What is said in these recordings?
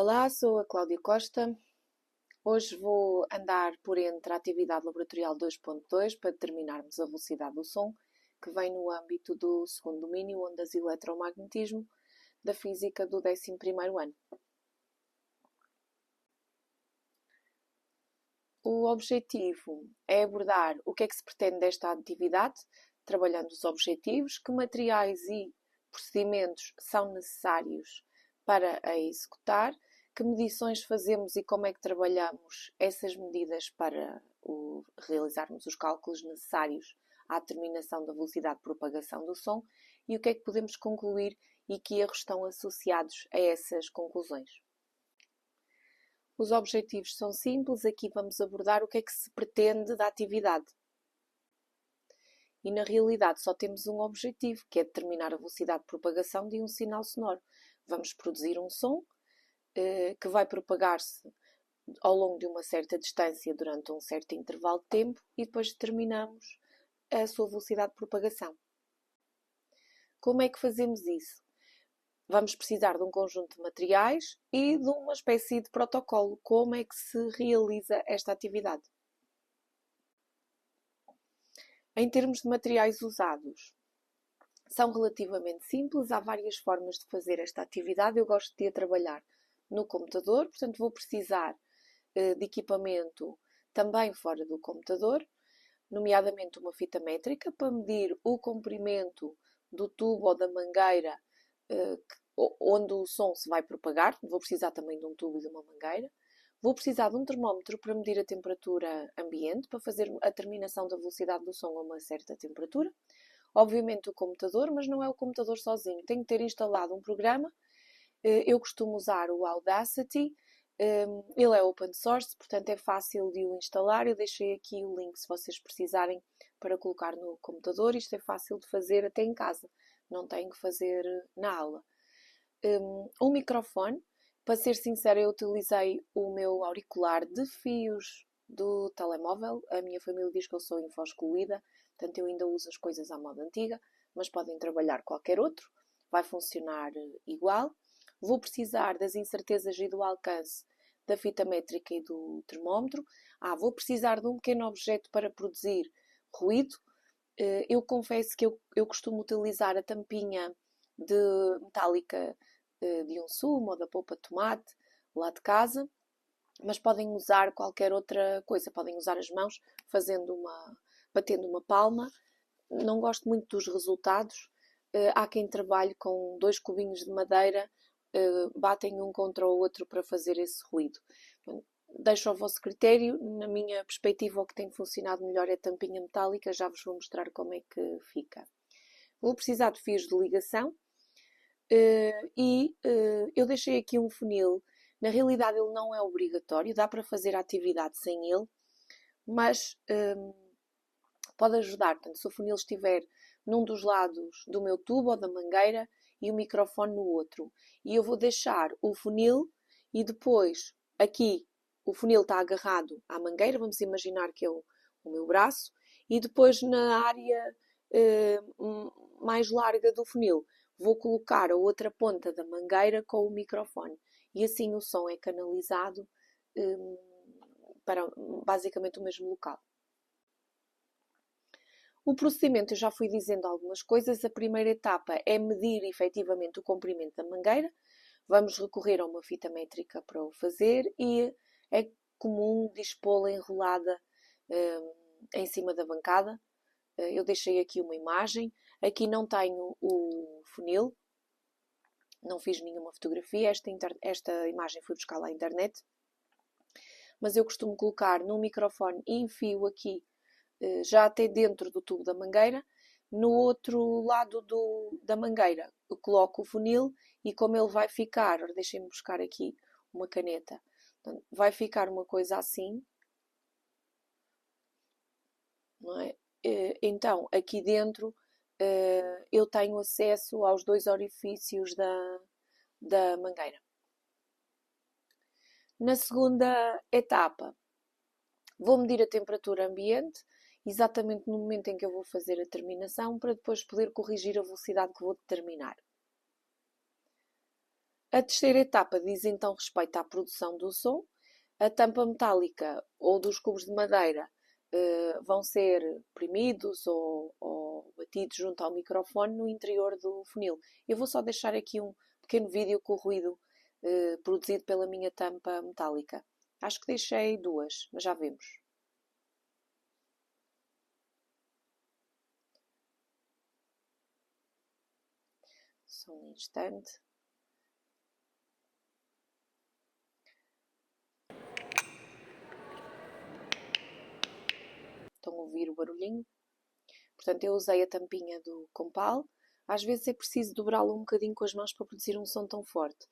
Olá, sou a Cláudia Costa. Hoje vou andar por entre a atividade laboratorial 2.2 para determinarmos a velocidade do som, que vem no âmbito do segundo domínio, ondas e eletromagnetismo, da física do 11º ano. O objetivo é abordar o que é que se pretende desta atividade, trabalhando os objetivos, que materiais e procedimentos são necessários para a executar, que medições fazemos e como é que trabalhamos essas medidas para realizarmos os cálculos necessários à determinação da velocidade de propagação do som e o que é que podemos concluir e que erros estão associados a essas conclusões. Os objetivos são simples, aqui vamos abordar o que é que se pretende da atividade. E na realidade só temos um objetivo, que é determinar a velocidade de propagação de um sinal sonoro. Vamos produzir um som que vai propagar-se ao longo de uma certa distância durante um certo intervalo de tempo e depois determinamos a sua velocidade de propagação. Como é que fazemos isso? Vamos precisar de um conjunto de materiais e de uma espécie de protocolo. Como é que se realiza esta atividade? Em termos de materiais usados, são relativamente simples. Há várias formas de fazer esta atividade. Eu gosto de a trabalhar no computador, portanto vou precisar de equipamento também fora do computador, nomeadamente uma fita métrica para medir o comprimento do tubo ou da mangueira onde o som se vai propagar. Vou precisar também de um tubo e de uma mangueira. Vou precisar de um termómetro para medir a temperatura ambiente, para fazer a determinação da velocidade do som a uma certa temperatura. Obviamente o computador, mas não é o computador sozinho. Tenho que ter instalado um programa. Eu costumo usar o Audacity. Ele é open source, portanto é fácil de o instalar. Eu deixei aqui o link se vocês precisarem para colocar no computador. Isto é fácil de fazer até em casa. Não tenho que fazer na aula. Um microfone. Para ser sincera, eu utilizei o meu auricular de fios do telemóvel. A minha família diz que eu sou info-excluída, portanto eu ainda uso as coisas à moda antiga, mas podem trabalhar qualquer outro. Vai funcionar igual. Vou precisar das incertezas e do alcance da fita métrica e do termómetro. Vou precisar de um pequeno objeto para produzir ruído. Eu confesso que eu costumo utilizar a tampinha metálica de um sumo ou da polpa de tomate lá de casa, mas podem usar qualquer outra coisa. Podem usar as mãos batendo uma palma. Não gosto muito dos resultados. Há quem trabalhe com 2 cubinhos de madeira, batem um contra o outro para fazer esse ruído. Deixo ao vosso critério. Na minha perspectiva, o que tem funcionado melhor é a tampinha metálica. Já vos vou mostrar como é que fica. Vou precisar de fios de ligação eu deixei aqui um funil. Na realidade ele não é obrigatório, dá para fazer a atividade sem ele, mas pode ajudar. Portanto, se o funil estiver num dos lados do meu tubo ou da mangueira e o microfone no outro, e eu vou deixar o funil e depois aqui o funil está agarrado à mangueira, vamos imaginar que é o meu braço, e depois na área mais larga do funil vou colocar a outra ponta da mangueira com o microfone e assim o som é canalizado para basicamente o mesmo local. O procedimento, eu já fui dizendo algumas coisas. A primeira etapa é medir efetivamente o comprimento da mangueira. Vamos recorrer a uma fita métrica para o fazer e é comum dispô-la enrolada em cima da bancada. Eu deixei aqui uma imagem. Aqui não tenho o funil, não fiz nenhuma fotografia. Esta imagem fui buscar lá à internet. Mas eu costumo colocar no microfone e enfio aqui, já até dentro do tubo da mangueira. No outro lado da mangueira eu coloco o funil e como ele vai ficar, deixem-me buscar aqui uma caneta, vai ficar uma coisa assim, não é? Então, aqui dentro eu tenho acesso aos 2 orifícios da mangueira. Na segunda etapa, vou medir a temperatura ambiente, exatamente no momento em que eu vou fazer a terminação, para depois poder corrigir a velocidade que vou determinar. A terceira etapa diz então respeito à produção do som. A tampa metálica ou dos cubos de madeira vão ser premidos ou batidos junto ao microfone no interior do funil. Eu vou só deixar aqui um pequeno vídeo com o ruído produzido pela minha tampa metálica. Acho que deixei duas, mas já vemos. Só um instante. Estão a ouvir o barulhinho? Portanto, eu usei a tampinha do Compal. Às vezes é preciso dobrá-lo um bocadinho com as mãos para produzir um som tão forte.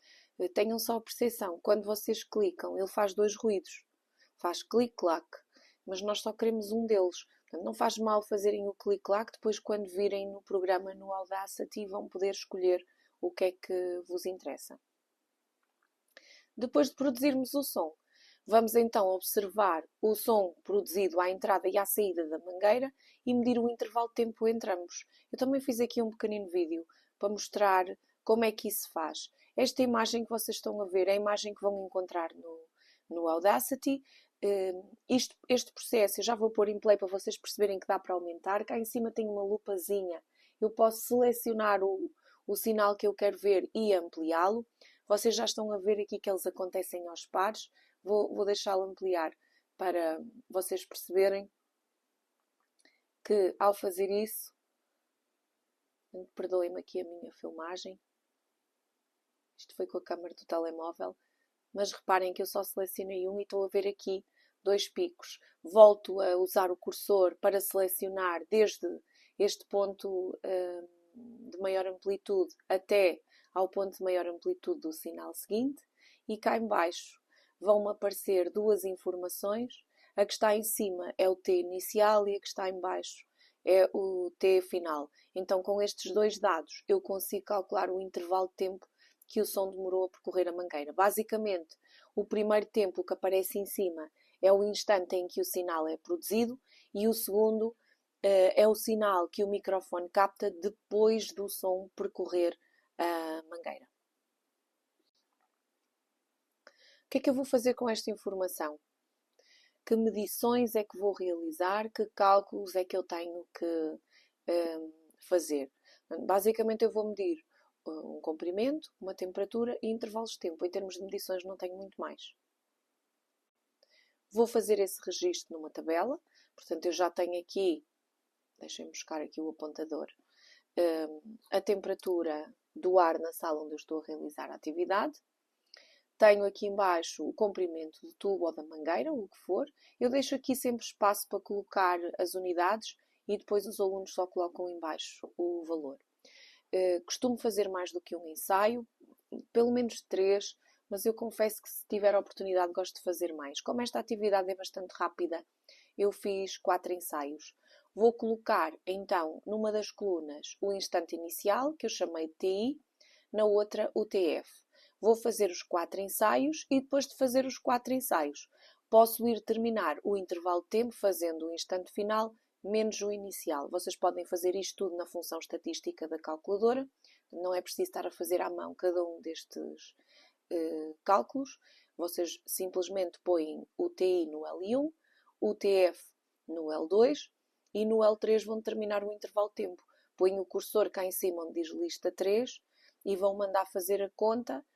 Tenham só a percepção, quando vocês clicam, ele faz dois ruídos. Faz clic-clac, mas nós só queremos um deles. Portanto, não faz mal fazerem o clic-clac, depois quando virem no programa no Audacity vão poder escolher o que é que vos interessa. Depois de produzirmos o som, vamos então observar o som produzido à entrada e à saída da mangueira e medir o intervalo de tempo entre ambos. Eu também fiz aqui um pequenino vídeo para mostrar como é que isso faz. Esta imagem que vocês estão a ver é a imagem que vão encontrar no Audacity. Este processo eu já vou pôr em play para vocês perceberem que dá para aumentar. Cá em cima tem uma lupazinha. Eu posso selecionar o sinal que eu quero ver e ampliá-lo. Vocês já estão a ver aqui que eles acontecem aos pares. Vou deixá-lo ampliar para vocês perceberem que ao fazer isso, perdoem-me aqui a minha filmagem, isto foi com a câmera do telemóvel, mas reparem que eu só selecionei um e estou a ver aqui dois picos. Volto a usar o cursor para selecionar desde este ponto de maior amplitude até ao ponto de maior amplitude do sinal seguinte e cá em baixo vão-me aparecer duas informações. A que está em cima é o T inicial e a que está em baixo é o T final. Então, com estes dois dados, eu consigo calcular o intervalo de tempo que o som demorou a percorrer a mangueira. Basicamente, o primeiro tempo que aparece em cima é o instante em que o sinal é produzido e o segundo é o sinal que o microfone capta depois do som percorrer a mangueira. O que é que eu vou fazer com esta informação? Que medições é que vou realizar? Que cálculos é que eu tenho que fazer? Basicamente eu vou medir um comprimento, uma temperatura e intervalos de tempo. Em termos de medições não tenho muito mais. Vou fazer esse registro numa tabela. Portanto, eu já tenho aqui, deixem-me buscar aqui o apontador, a temperatura do ar na sala onde eu estou a realizar a atividade. Tenho aqui embaixo o comprimento do tubo ou da mangueira, o que for. Eu deixo aqui sempre espaço para colocar as unidades e depois os alunos só colocam embaixo o valor. Costumo fazer mais do que um ensaio, pelo menos 3, mas eu confesso que se tiver a oportunidade gosto de fazer mais. Como esta atividade é bastante rápida, eu fiz 4 ensaios. Vou colocar então numa das colunas o instante inicial, que eu chamei de TI, na outra o TF. Vou fazer os 4 ensaios e depois de fazer os 4 ensaios, posso ir terminar o intervalo de tempo fazendo o instante final menos o inicial. Vocês podem fazer isto tudo na função estatística da calculadora. Não é preciso estar a fazer à mão cada um destes cálculos. Vocês simplesmente põem o TI no L1, o TF no L2 e no L3 vão determinar o intervalo de tempo. Põem o cursor cá em cima onde diz lista 3 e vão mandar fazer a conta.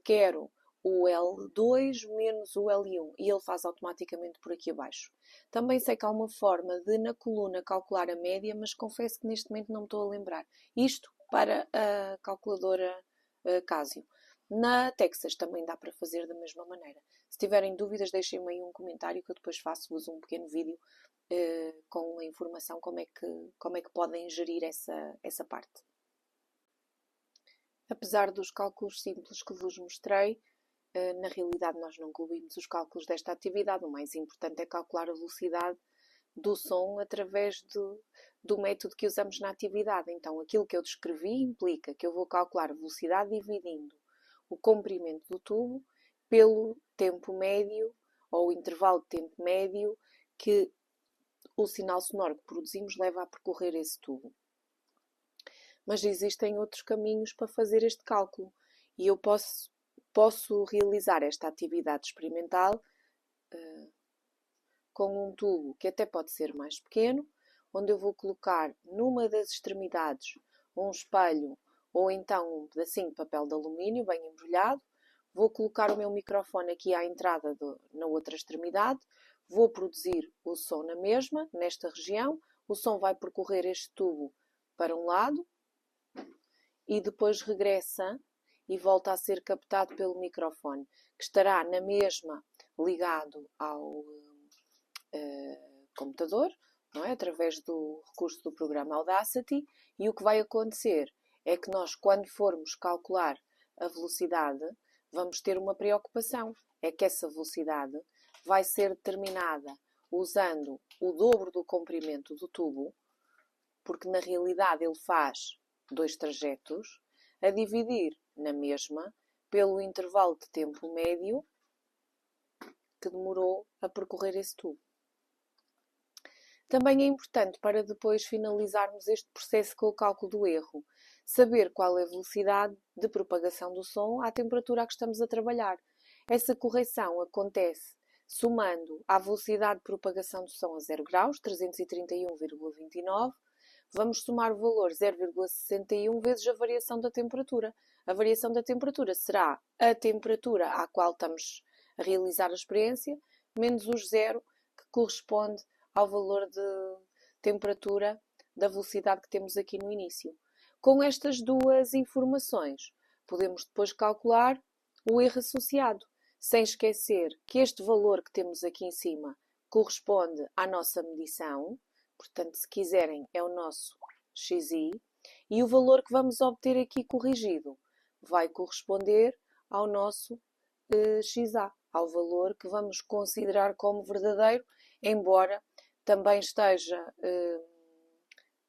Quero o L2 menos o L1 e ele faz automaticamente por aqui abaixo. Também sei que há uma forma de na coluna calcular a média, mas confesso que neste momento não me estou a lembrar. Isto para a calculadora Casio. Na Texas também dá para fazer da mesma maneira. Se tiverem dúvidas, deixem-me aí um comentário que eu depois faço-vos um pequeno vídeo com a informação como é que podem gerir essa parte. Apesar dos cálculos simples que vos mostrei, na realidade nós não incluímos os cálculos desta atividade. O mais importante é calcular a velocidade do som através do método que usamos na atividade. Então, aquilo que eu descrevi implica que eu vou calcular a velocidade dividindo o comprimento do tubo pelo tempo médio ou o intervalo de tempo médio que o sinal sonoro que produzimos leva a percorrer esse tubo. Mas existem outros caminhos para fazer este cálculo E eu posso realizar esta atividade experimental com um tubo que até pode ser mais pequeno, onde eu vou colocar numa das extremidades um espelho ou então um pedacinho de papel de alumínio bem embrulhado. Vou colocar o meu microfone aqui à entrada na outra extremidade. Vou produzir o som na mesma, nesta região. O som vai percorrer este tubo para um lado e depois regressa e volta a ser captado pelo microfone, que estará na mesma ligado ao computador, não é? Através do recurso do programa Audacity, e o que vai acontecer é que nós, quando formos calcular a velocidade, vamos ter uma preocupação, é que essa velocidade vai ser determinada usando o dobro do comprimento do tubo, porque na realidade ele faz 2 trajetos, a dividir na mesma pelo intervalo de tempo médio que demorou a percorrer esse tubo. Também é importante, para depois finalizarmos este processo com o cálculo do erro, saber qual é a velocidade de propagação do som à temperatura a que estamos a trabalhar. Essa correção acontece somando a velocidade de propagação do som a 0 graus, 331,29. Vamos somar o valor 0,61 vezes a variação da temperatura. A variação da temperatura será a temperatura à qual estamos a realizar a experiência, menos os 0, que corresponde ao valor de temperatura da velocidade que temos aqui no início. Com estas duas informações, podemos depois calcular o erro associado, sem esquecer que este valor que temos aqui em cima corresponde à nossa medição, portanto, se quiserem, é o nosso XI, e o valor que vamos obter aqui corrigido vai corresponder ao nosso XA, ao valor que vamos considerar como verdadeiro, embora também esteja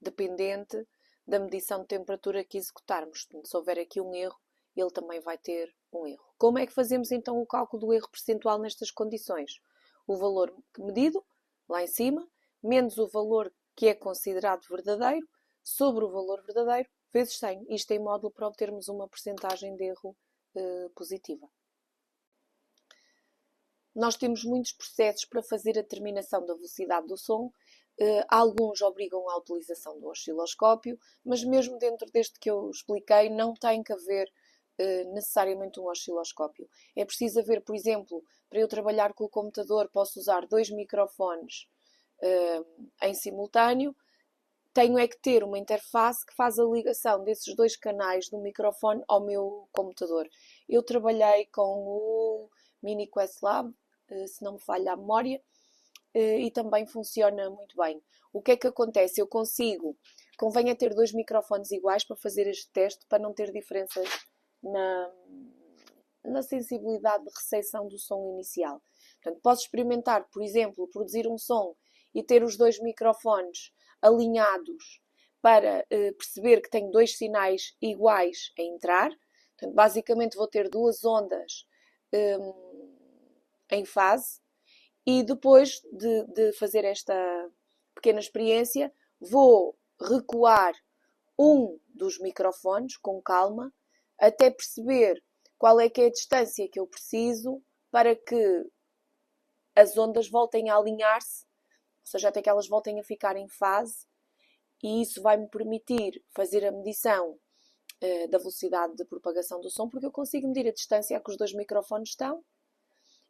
dependente da medição de temperatura que executarmos. Portanto, se houver aqui um erro, ele também vai ter um erro. Como é que fazemos então o cálculo do erro percentual nestas condições? O valor medido, lá em cima, menos o valor que é considerado verdadeiro, sobre o valor verdadeiro, vezes 100. Isto em módulo para obtermos uma percentagem de erro positiva. Nós temos muitos processos para fazer a determinação da velocidade do som. Alguns obrigam à utilização do osciloscópio, mas mesmo dentro deste que eu expliquei, não tem que haver necessariamente um osciloscópio. É preciso haver, por exemplo, para eu trabalhar com o computador, posso usar 2 microfones em simultâneo. Tenho é que ter uma interface que faz a ligação desses 2 canais do microfone ao meu computador. Eu trabalhei com o MiniQuest-Lab, se não me falha a memória, e também funciona muito bem. O que é que acontece? Convém é ter 2 microfones iguais para fazer este teste, para não ter diferenças na sensibilidade de recepção do som inicial. Portanto, posso experimentar, por exemplo, produzir um som e ter os 2 microfones alinhados para perceber que tenho 2 sinais iguais a entrar. Portanto, basicamente vou ter 2 ondas em fase, e depois de fazer esta pequena experiência, vou recuar um dos microfones com calma até perceber qual é que é a distância que eu preciso para que as ondas voltem a alinhar-se, ou seja, até que elas voltem a ficar em fase, e isso vai-me permitir fazer a medição da velocidade de propagação do som, porque eu consigo medir a distância a que os 2 microfones estão,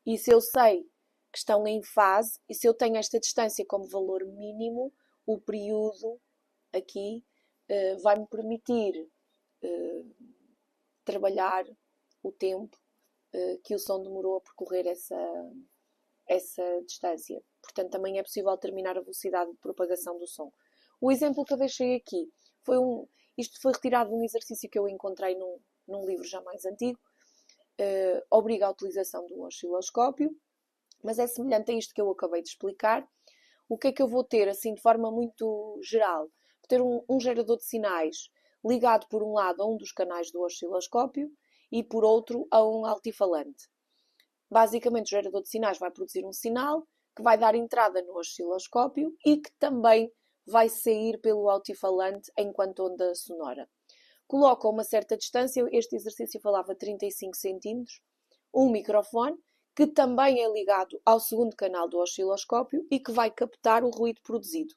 e se eu sei que estão em fase, e se eu tenho esta distância como valor mínimo, o período aqui vai-me permitir trabalhar o tempo que o som demorou a percorrer essa distância. Portanto, também é possível determinar a velocidade de propagação do som. O exemplo que eu deixei aqui isto foi retirado de um exercício que eu encontrei num livro já mais antigo. Obriga a utilização do osciloscópio, mas é semelhante a isto que eu acabei de explicar. O que é que eu vou ter, assim, de forma muito geral? Vou ter um gerador de sinais ligado, por um lado, a um dos canais do osciloscópio e, por outro, a um altifalante. Basicamente, o gerador de sinais vai produzir um sinal que vai dar entrada no osciloscópio e que também vai sair pelo altifalante enquanto onda sonora. Coloco a uma certa distância, este exercício falava 35 centímetros, um microfone, que também é ligado ao segundo canal do osciloscópio e que vai captar o ruído produzido.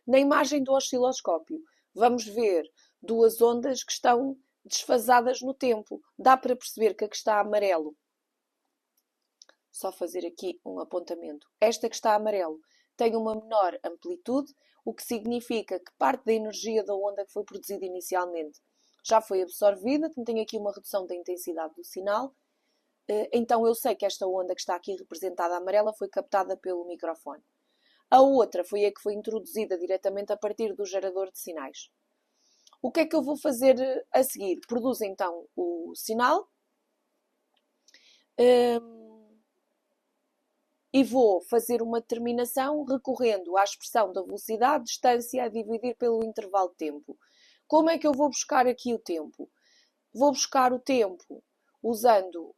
Na imagem do osciloscópio, vamos ver duas ondas que estão desfasadas no tempo. Dá para perceber que a que está amarelo, só fazer aqui um apontamento, esta que está amarelo tem uma menor amplitude, o que significa que parte da energia da onda que foi produzida inicialmente já foi absorvida, tem aqui uma redução da intensidade do sinal. Então eu sei que esta onda que está aqui representada amarela foi captada pelo microfone. A outra foi a que foi introduzida diretamente a partir do gerador de sinais. O que é que eu vou fazer a seguir? Produzo então o sinal e vou fazer uma determinação recorrendo à expressão da velocidade, distância a dividir pelo intervalo de tempo. Como é que eu vou buscar aqui o tempo? Vou buscar o tempo usando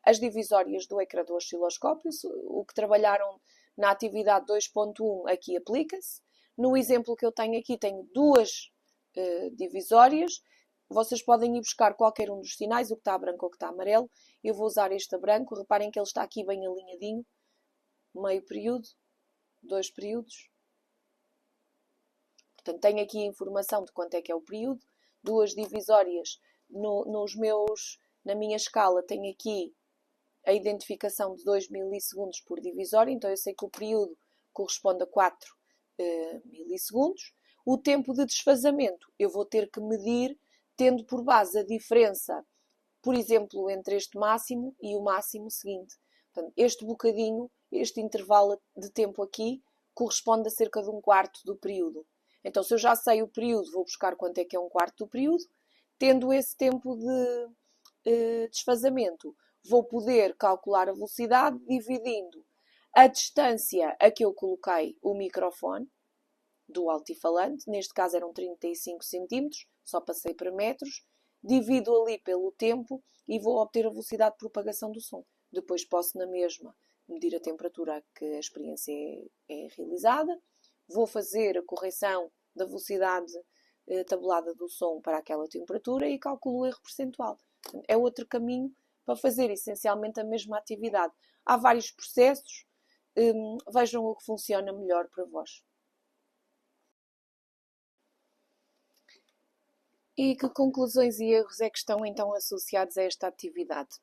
as divisórias do ecrã do osciloscópio, o que trabalharam na atividade 2.1 aqui aplica-se. No exemplo que eu tenho aqui, tenho duas divisórias. Vocês podem ir buscar qualquer um dos sinais, o que está branco ou o que está amarelo. Eu vou usar este branco. Reparem que ele está aqui bem alinhadinho. Meio período, 2 períodos. Portanto, tenho aqui a informação de quanto é que é o período. Duas divisórias na minha escala tenho aqui a identificação de 2 milissegundos por divisória, então eu sei que o período corresponde a 4 milissegundos. O tempo de desfazamento eu vou ter que medir tendo por base a diferença, por exemplo, entre este máximo e o máximo seguinte. Portanto, este bocadinho, este intervalo de tempo aqui, corresponde a cerca de 1/4 do período. Então, se eu já sei o período, vou buscar quanto é que é 1/4 do período. Tendo esse tempo de desfazamento, vou poder calcular a velocidade dividindo a distância a que eu coloquei o microfone do altifalante, neste caso eram 35 centímetros, só passei para metros, divido ali pelo tempo e vou obter a velocidade de propagação do som. Depois posso na mesma medir a temperatura a que a experiência é realizada, vou fazer a correção da velocidade tabulada do som para aquela temperatura e calculo o erro percentual. É outro caminho para fazer essencialmente a mesma atividade. Há vários processos, vejam o que funciona melhor para vós. E que conclusões e erros é que estão então associados a esta atividade?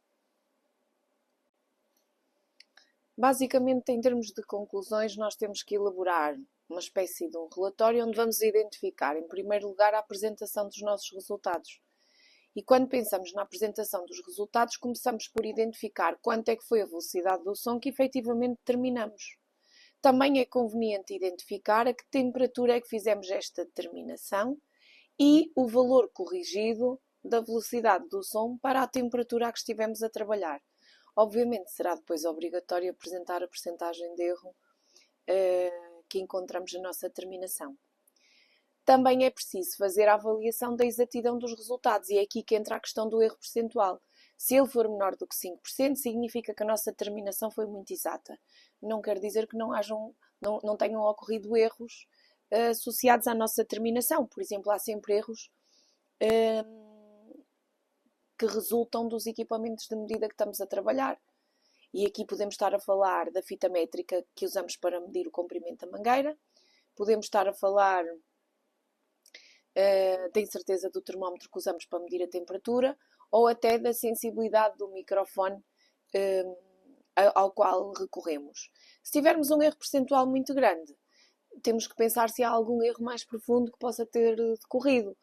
Basicamente, em termos de conclusões, nós temos que elaborar uma espécie de um relatório onde vamos identificar, em primeiro lugar, a apresentação dos nossos resultados. E quando pensamos na apresentação dos resultados, começamos por identificar quanto é que foi a velocidade do som que efetivamente determinamos. Também é conveniente identificar a que temperatura é que fizemos esta determinação e o valor corrigido da velocidade do som para a temperatura a que estivemos a trabalhar. Obviamente será depois obrigatório apresentar a percentagem de erro que encontramos na nossa determinação. Também é preciso fazer a avaliação da exatidão dos resultados e é aqui que entra a questão do erro percentual. Se ele for menor do que 5%, significa que a nossa determinação foi muito exata. Não quer dizer que não tenham ocorrido erros associados à nossa determinação. Por exemplo, há sempre erros que resultam dos equipamentos de medida que estamos a trabalhar. E aqui podemos estar a falar da fita métrica que usamos para medir o comprimento da mangueira, podemos estar a falar da incerteza do termómetro que usamos para medir a temperatura ou até da sensibilidade do microfone ao qual recorremos. Se tivermos um erro percentual muito grande, temos que pensar se há algum erro mais profundo que possa ter decorrido.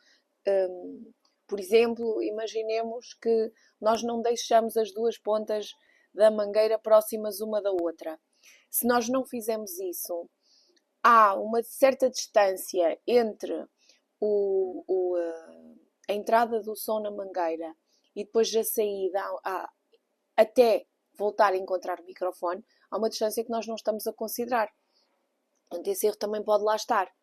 Por exemplo, imaginemos que nós não deixamos as duas pontas da mangueira próximas uma da outra. Se nós não fizermos isso, há uma certa distância entre a entrada do som na mangueira e depois a saída até voltar a encontrar o microfone, há uma distância que nós não estamos a considerar. Portanto, esse erro também pode lá estar.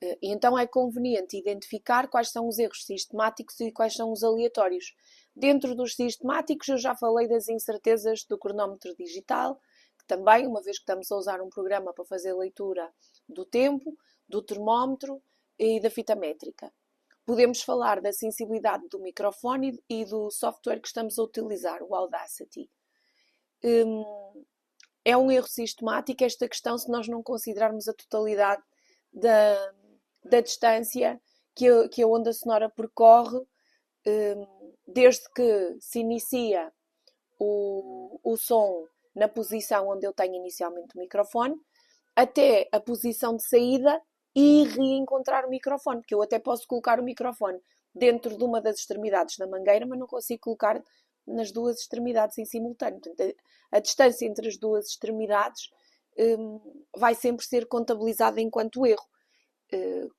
E então é conveniente identificar quais são os erros sistemáticos e quais são os aleatórios. Dentro dos sistemáticos, eu já falei das incertezas do cronómetro digital, que também, uma vez que estamos a usar um programa para fazer leitura do tempo, do termómetro e da fita métrica. Podemos falar da sensibilidade do microfone e do software que estamos a utilizar, o Audacity. É um erro sistemático esta questão se nós não considerarmos a totalidade da distância que a onda sonora percorre desde que se inicia o som na posição onde eu tenho inicialmente o microfone até a posição de saída e reencontrar o microfone, porque eu até posso colocar o microfone dentro de uma das extremidades da mangueira, mas não consigo colocar nas duas extremidades em simultâneo. Portanto, a distância entre as duas extremidades vai sempre ser contabilizada enquanto erro.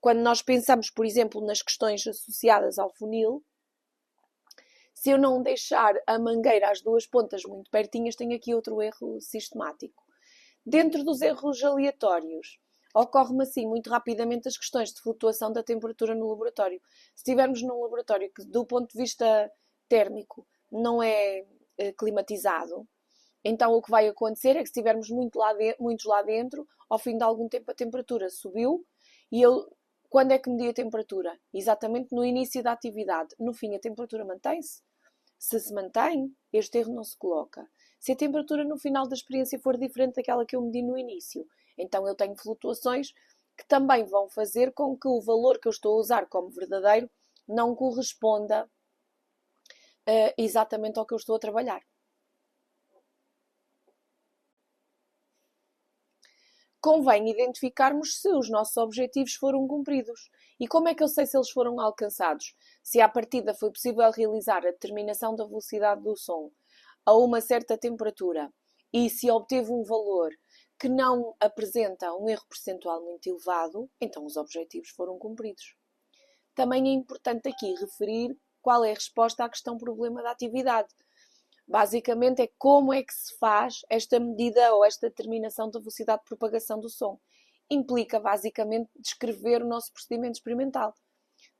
Quando nós pensamos, por exemplo, nas questões associadas ao funil, se eu não deixar a mangueira às duas pontas muito pertinhas, tenho aqui outro erro sistemático. Dentro dos erros aleatórios, ocorre-me assim muito rapidamente as questões de flutuação da temperatura no laboratório. Se estivermos num laboratório que, do ponto de vista térmico, não é climatizado, então o que vai acontecer é que se estivermos muitos lá dentro, ao fim de algum tempo a temperatura subiu e eu, quando é que medi a temperatura? Exatamente no início da atividade. No fim a temperatura mantém-se. Se se mantém, este erro não se coloca. Se a temperatura no final da experiência for diferente daquela que eu medi no início, então eu tenho flutuações que também vão fazer com que o valor que eu estou a usar como verdadeiro não corresponda exatamente ao que eu estou a trabalhar. Convém identificarmos se os nossos objetivos foram cumpridos. E como é que eu sei se eles foram alcançados? Se à partida foi possível realizar a determinação da velocidade do som a uma certa temperatura e se obteve um valor que não apresenta um erro percentual muito elevado, então os objetivos foram cumpridos. Também é importante aqui referir qual é a resposta à questão problema da atividade. Basicamente é como é que se faz esta medida ou esta determinação da velocidade de propagação do som. Implica basicamente descrever o nosso procedimento experimental.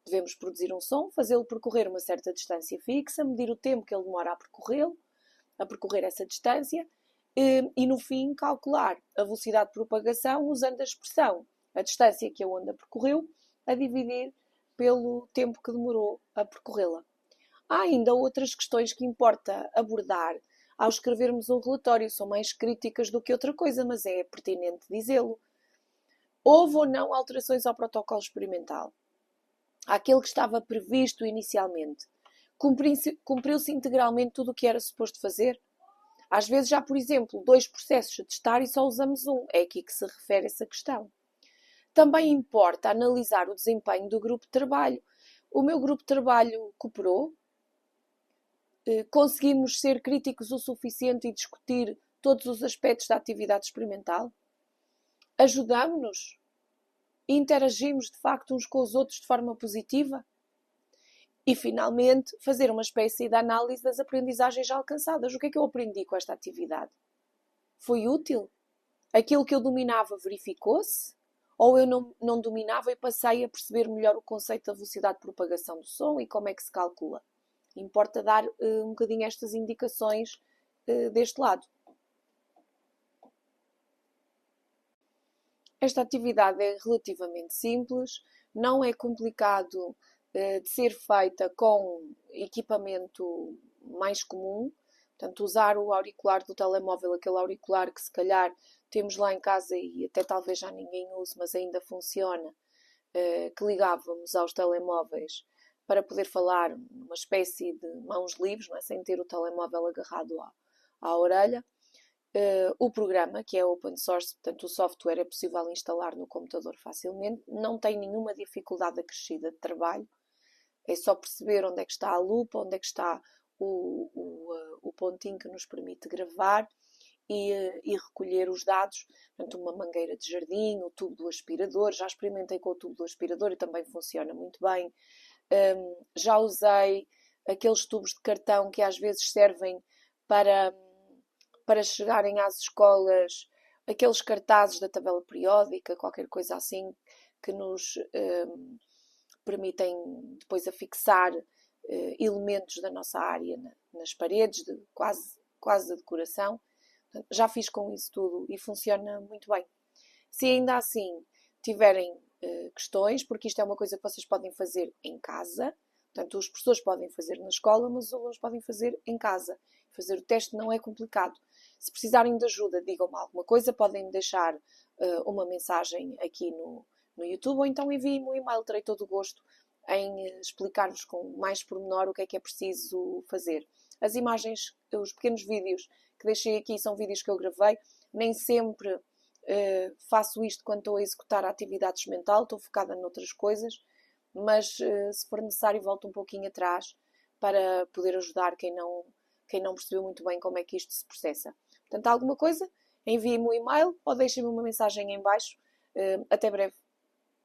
Devemos produzir um som, fazê-lo percorrer uma certa distância fixa, medir o tempo que ele demora a percorrer essa distância e no fim calcular a velocidade de propagação usando a expressão, a distância que a onda percorreu, a dividir pelo tempo que demorou a percorrê-la. Há ainda outras questões que importa abordar ao escrevermos um relatório. São mais críticas do que outra coisa, mas é pertinente dizê-lo. Houve ou não alterações ao protocolo experimental? Aquele que estava previsto inicialmente. Cumpriu-se integralmente tudo o que era suposto fazer? Às vezes há, por exemplo, 2 processos a testar e só usamos um. É aqui que se refere essa questão. Também importa analisar o desempenho do grupo de trabalho. O meu grupo de trabalho cooperou? Conseguimos ser críticos o suficiente e discutir todos os aspectos da atividade experimental? Ajudamos-nos? Interagimos de facto uns com os outros de forma positiva? E, finalmente, fazer uma espécie de análise das aprendizagens já alcançadas. O que é que eu aprendi com esta atividade? Foi útil? Aquilo que eu dominava verificou-se? Ou eu não dominava e passei a perceber melhor o conceito da velocidade de propagação do som e como é que se calcula? Importa dar um bocadinho estas indicações deste lado. Esta atividade é relativamente simples, não é complicado de ser feita com equipamento mais comum. Portanto, usar o auricular do telemóvel, aquele auricular que se calhar temos lá em casa e até talvez já ninguém use, mas ainda funciona, que ligávamos aos telemóveis para poder falar numa espécie de mãos livres, não é? Sem ter o telemóvel agarrado à orelha. O programa, que é open source, portanto o software é possível instalar no computador facilmente, não tem nenhuma dificuldade acrescida de trabalho, é só perceber onde é que está a lupa, onde é que está o pontinho que nos permite gravar e recolher os dados. Portanto, uma mangueira de jardim, o tubo do aspirador, já experimentei com o tubo do aspirador e também funciona muito bem. Já usei aqueles tubos de cartão que às vezes servem para chegarem às escolas, aqueles cartazes da tabela periódica, qualquer coisa assim, que nos permitem depois afixar elementos da nossa área nas paredes, quase de decoração. Já fiz com isso tudo e funciona muito bem. Se ainda assim tiverem questões, porque isto é uma coisa que vocês podem fazer em casa. Portanto, os professores podem fazer na escola, mas os alunos podem fazer em casa. Fazer o teste não é complicado. Se precisarem de ajuda, digam-me alguma coisa, podem deixar uma mensagem aqui no YouTube ou então enviem-me um e-mail, terei todo o gosto em explicar-vos com mais pormenor o que é preciso fazer. As imagens, os pequenos vídeos que deixei aqui são vídeos que eu gravei. Nem sempre faço isto quando estou a executar a atividade mental, estou focada noutras coisas, mas se for necessário volto um pouquinho atrás para poder ajudar quem não percebeu muito bem como é que isto se processa. Portanto, há alguma coisa? Envie-me um e-mail ou deixem-me uma mensagem em baixo. Até breve.